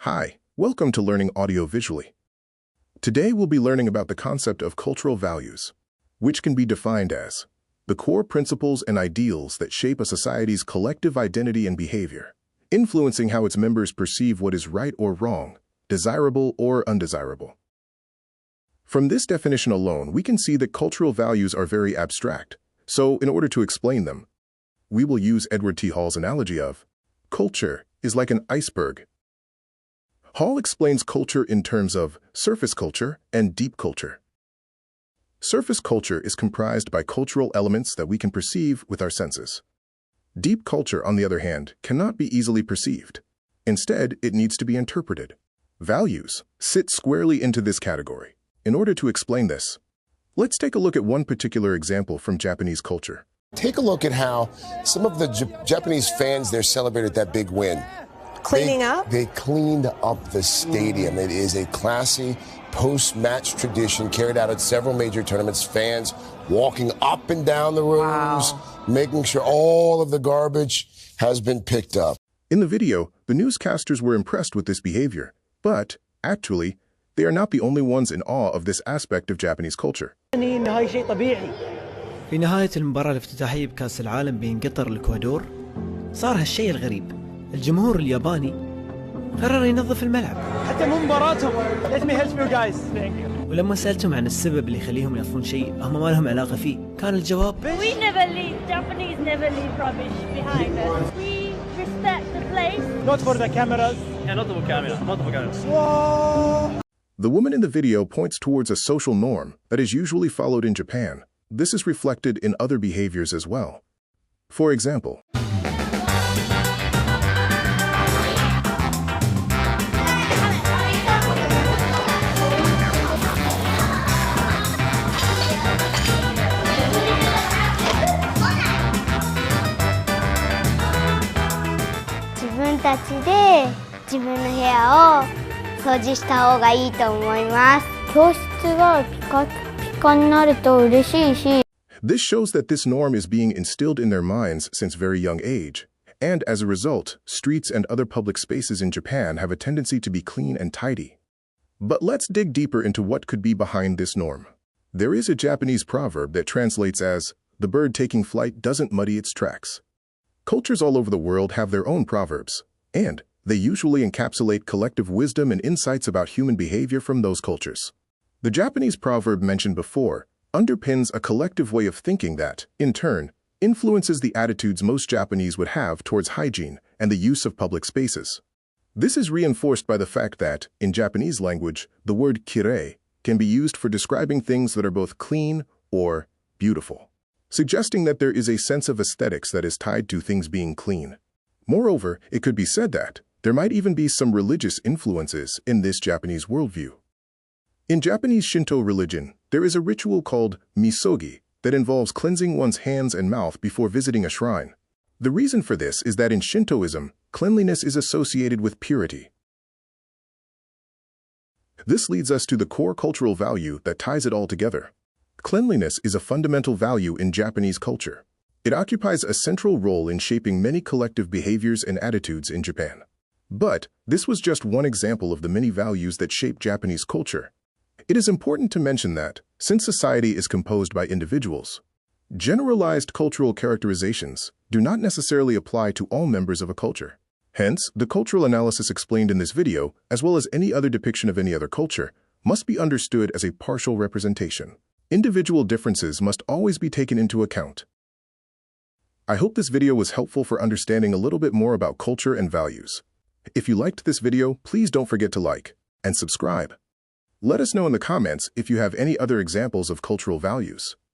Hi, welcome to Learning Audio Visually. Today we'll be learning about the concept of cultural values, which can be defined as the core principles and ideals that shape a society's collective identity and behavior, influencing how its members perceive what is right or wrong, desirable or undesirable. From this definition alone, we can see that cultural values are very abstract, so in order to explain them, we will use Edward T. Hall's analogy of culture is like an iceberg. Hall explains culture in terms of surface culture and deep culture. Surface culture is comprised by cultural elements that we can perceive with our senses. Deep culture, on the other hand, cannot be easily perceived. Instead, it needs to be interpreted. Values sit squarely into this category. In order to explain this, let's take a look at one particular example from Japanese culture. Take a look at how some of the Japanese fans there celebrated that big win. Cleaning up? They cleaned up the stadium. It is a classy post-match tradition carried out at several major tournaments. Fans walking up and down the rooms, making sure all of the garbage has been picked up. In the video, the newscasters were impressed with this behavior, but actually, they are not the only ones in awe of this aspect of Japanese culture. في نهاية المباراة الافتتاحية بكأس العالم بين قطر والإكوادور صار هالشيء الغريب. الجمهور الياباني قرر ينظف الملعب حتى مو مباراتهم. Let me help you guys. ولما سألتهم عن السبب اللي يخليهم ينظفون شيء هم ما لهم علاقة فيه، كان الجواب We never leave. Japanese never leave rubbish behind us. We respect the place. Not for the cameras. نطفوا كاميرا. The woman in the video points towards a social norm that is usually followed in Japan. This is reflected in other behaviors as well. For example, this shows that this norm is being instilled in their minds since very young age, and as a result, streets and other public spaces in Japan have a tendency to be clean and tidy. But let's dig deeper into what could be behind this norm. There is a Japanese proverb that translates as, "The bird taking flight doesn't muddy its tracks." Cultures all over the world have their own proverbs, and they usually encapsulate collective wisdom and insights about human behavior from those cultures. The Japanese proverb mentioned before underpins a collective way of thinking that, in turn, influences the attitudes most Japanese would have towards hygiene and the use of public spaces. This is reinforced by the fact that, in Japanese language, the word kirei can be used for describing things that are both clean or beautiful, suggesting that there is a sense of aesthetics that is tied to things being clean. Moreover, it could be said that there might even be some religious influences in this Japanese worldview. In Japanese Shinto religion, there is a ritual called misogi that involves cleansing one's hands and mouth before visiting a shrine. The reason for this is that in Shintoism, cleanliness is associated with purity. This leads us to the core cultural value that ties it all together. Cleanliness is a fundamental value in Japanese culture. It occupies a central role in shaping many collective behaviors and attitudes in Japan. But this was just one example of the many values that shape Japanese culture. It is important to mention that, since society is composed by individuals, generalized cultural characterizations do not necessarily apply to all members of a culture. Hence, the cultural analysis explained in this video, as well as any other depiction of any other culture, must be understood as a partial representation. Individual differences must always be taken into account. I hope this video was helpful for understanding a little bit more about culture and values. If you liked this video, please don't forget to like and subscribe. Let us know in the comments if you have any other examples of cultural values.